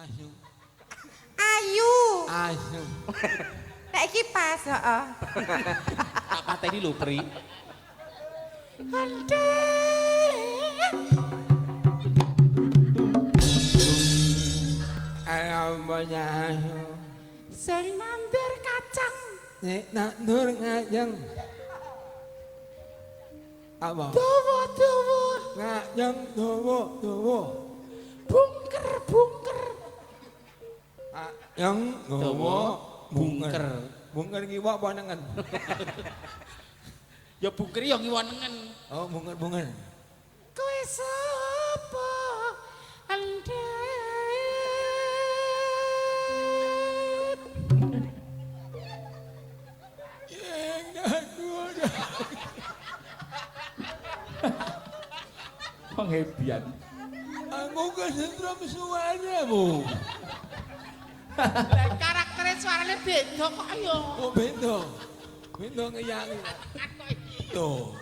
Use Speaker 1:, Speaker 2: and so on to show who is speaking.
Speaker 1: Ayu.
Speaker 2: Ayu.
Speaker 1: Ayu.
Speaker 2: Nek iki pas, heeh.
Speaker 3: Tak pateni lho, Pri.
Speaker 1: Ayo banyak ayu.
Speaker 2: Sing nandur kacang.
Speaker 1: Nek nak nur ngajeng. Apa?
Speaker 2: Dawa-dawa.
Speaker 1: Ngajeng dawa dawa.
Speaker 2: Bungker-bungker.
Speaker 1: Yang dawa
Speaker 3: Bungker.
Speaker 1: Bungker kiwa apa nengen?
Speaker 3: Ya bungker ya ngiwonengen.
Speaker 1: Oh, bungker.
Speaker 2: Kowe sapa? Andet.
Speaker 3: Penghebian.
Speaker 1: Aku kesetrum suaramu.
Speaker 2: Lah karaktere suarane beda kok ayo.
Speaker 1: Oh, beda. Beda ngeyangi. Tuh.